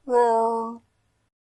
Well.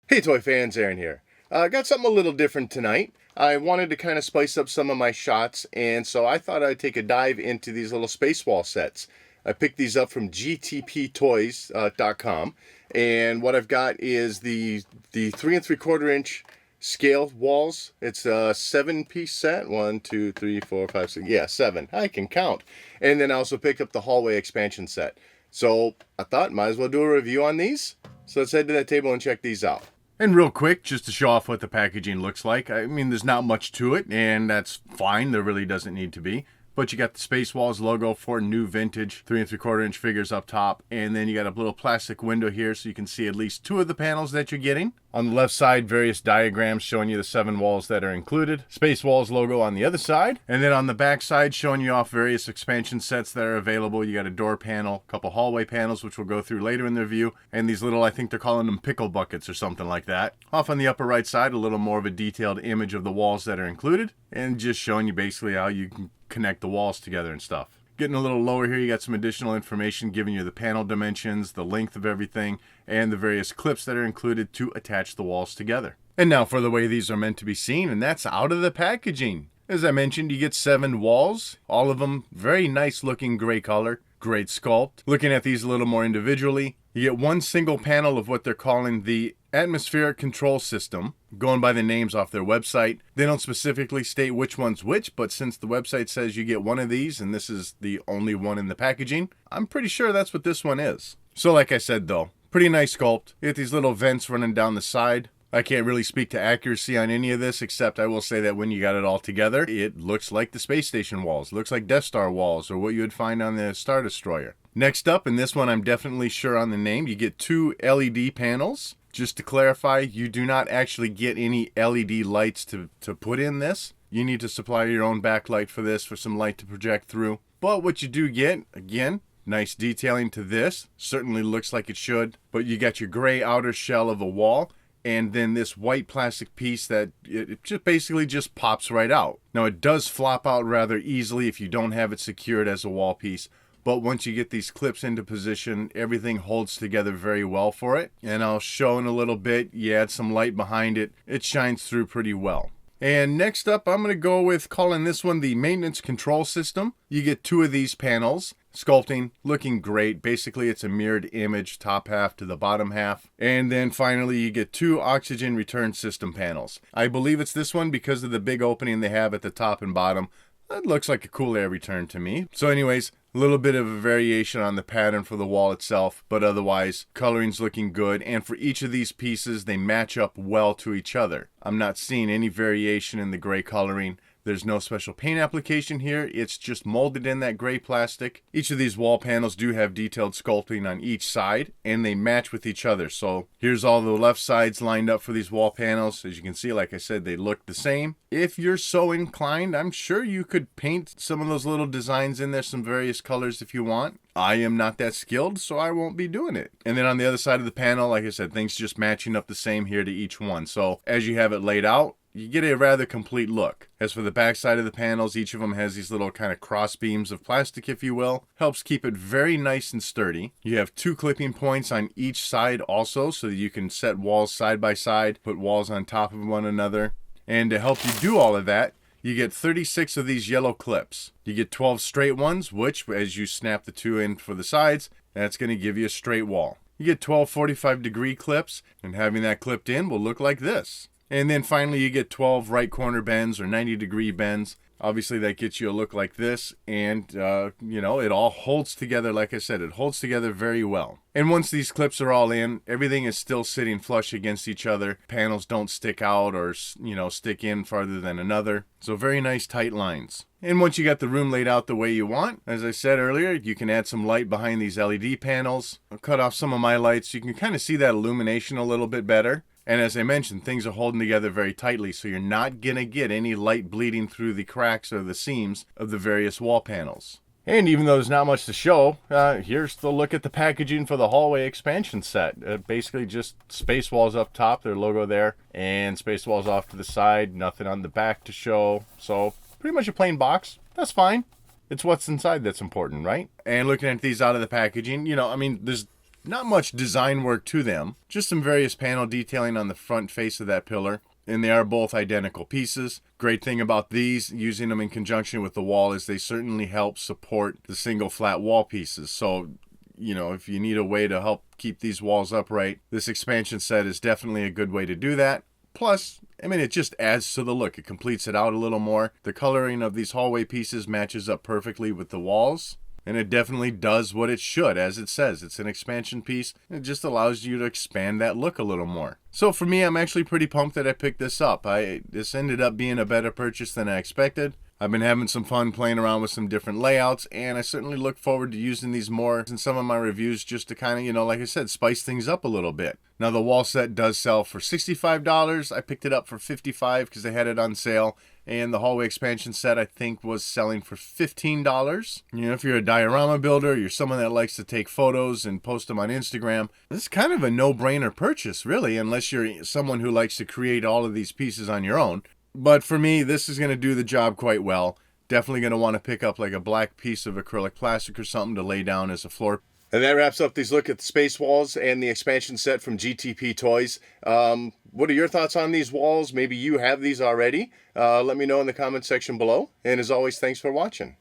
Hey toy fans, Aaron here. Got something a little different tonight. I wanted to kind of spice up some of my shots, and so I thought I'd take a dive into these little Spacewall sets. I picked these up from GTPtoys.com, and what I've got is the 3 3/4 inch scale walls. It's a 7-piece set. 1, 2, 3, 4, 5, 6. Yeah, 7. I can count. And then I also picked up the hallway expansion set. So I thought might as well do a review on these. So let's head to that table and check these out. And real quick, just to show off what the packaging looks like. I mean, there's not much to it, and that's fine. There really doesn't need to be. But you got the Spacewalls logo for new vintage 3 3/4 inch figures up top. And then you got a little plastic window here so you can see at least 2 of the panels that you're getting. On the left side, various diagrams showing you the 7 walls that are included. Spacewalls logo on the other side. And then on the back side, showing you off various expansion sets that are available. You got a door panel, a couple hallway panels, which we'll go through later in the review. And these little, I think they're calling them pickle buckets or something like that. Off on the upper right side, a little more of a detailed image of the walls that are included. And just showing you basically how you can connect the walls together and stuff. Getting a little lower here, you got some additional information giving you the panel dimensions, the length of everything, and the various clips that are included to attach the walls together. And now for the way these are meant to be seen, and that's out of the packaging. As I mentioned, you get 7 walls, all of them very nice looking gray color, great sculpt. Looking at these a little more individually, you get one single panel of what they're calling the atmospheric control system, going by the names off their website. They don't specifically state which one's which, but since the website says you get one of these, and this is the only one in the packaging, I'm pretty sure that's what this one is. So like I said though, pretty nice sculpt. You get these little vents running down the side. I can't really speak to accuracy on any of this, except I will say that when you got it all together, it looks like the space station walls. It looks like Death Star walls, or what you would find on the Star Destroyer. Next up, and this one I'm definitely sure on the name, you get 2 LED panels. Just to clarify, you do not actually get any LED lights to put in this. You need to supply your own backlight for this, for some light to project through. But what you do get, again, nice detailing to this. Certainly looks like it should. But you got your gray outer shell of a wall, and then this white plastic piece that it just basically just pops right out. Now it does flop out rather easily if you don't have it secured as a wall piece. But once you get these clips into position, everything holds together very well for it. And I'll show in a little bit, you add some light behind it, it shines through pretty well. And next up, I'm going to go with calling this one the maintenance control system. You get 2 of these panels. Sculpting, looking great. Basically, it's a mirrored image, top half to the bottom half. And then finally, you get 2 oxygen return system panels. I believe it's this one because of the big opening they have at the top and bottom. That looks like a cool air return to me. So anyways, a little bit of a variation on the pattern for the wall itself, but otherwise, coloring's looking good. And for each of these pieces, they match up well to each other. I'm not seeing any variation in the gray coloring. There's no special paint application here. It's just molded in that gray plastic. Each of these wall panels do have detailed sculpting on each side, and they match with each other. So here's all the left sides lined up for these wall panels. As you can see, like I said, they look the same. If you're so inclined, I'm sure you could paint some of those little designs in there, some various colors if you want. I am not that skilled, so I won't be doing it. And then on the other side of the panel, like I said, things just matching up the same here to each one. So as you have it laid out, you get a rather complete look. As for the back side of the panels, each of them has these little kind of cross beams of plastic, if you will. Helps keep it very nice and sturdy. You have 2 clipping points on each side also, so that you can set walls side by side, put walls on top of one another. And to help you do all of that, you get 36 of these yellow clips. You get 12 straight ones, which, as you snap the 2 in for the sides, that's going to give you a straight wall. You get 12 45-degree clips, and having that clipped in will look like this. And then finally you get 12 right corner bends or 90-degree bends. Obviously that gets you a look like this, and you know, it all holds together. Like I said, it holds together very well. And once these clips are all in, everything is still sitting flush against each other. Panels don't stick out or, you know, stick in farther than another. So very nice tight lines. And once you got the room laid out the way you want, as I said earlier, you can add some light behind these LED panels. I'll cut off some of my lights so you can kind of see that illumination a little bit better. And as I mentioned, things are holding together very tightly, so you're not going to get any light bleeding through the cracks or the seams of the various wall panels. And even though there's not much to show, here's the look at the packaging for the hallway expansion set. Basically just Spacewalls up top, their logo there, and Spacewalls off to the side, nothing on the back to show. So pretty much a plain box. That's fine. It's what's inside that's important, right? And looking at these out of the packaging, you know, I mean, there's Not much design work to them, just some various panel detailing on the front face of that pillar. And they are both identical pieces. Great thing about these, using them in conjunction with the wall, is they certainly help support the single flat wall pieces. So, you know, if you need a way to help keep these walls upright, this expansion set is definitely a good way to do that. Plus, I mean, it just adds to the look. It completes it out a little more. The coloring of these hallway pieces matches up perfectly with the walls. And it definitely does what it should, as it says. It's an expansion piece. It just allows you to expand that look a little more. So for me, I'm actually pretty pumped that I picked this up. This ended up being a better purchase than I expected. I've been having some fun playing around with some different layouts, and I certainly look forward to using these more in some of my reviews just to kind of, you know, like I said, spice things up a little bit. Now, the wall set does sell for $65. I picked it up for $55 because they had it on sale. And the hallway expansion set, I think, was selling for $15. You know, if you're a diorama builder, you're someone that likes to take photos and post them on Instagram, this is kind of a no-brainer purchase, really, unless you're someone who likes to create all of these pieces on your own. But for me, this is going to do the job quite well. Definitely going to want to pick up like a black piece of acrylic plastic or something to lay down as a floor. And that wraps up these look at the Spacewalls and the expansion set from GTP Toys. What are your thoughts on these walls? Maybe you have these already. Let me know in the comment section below. And as always, thanks for watching.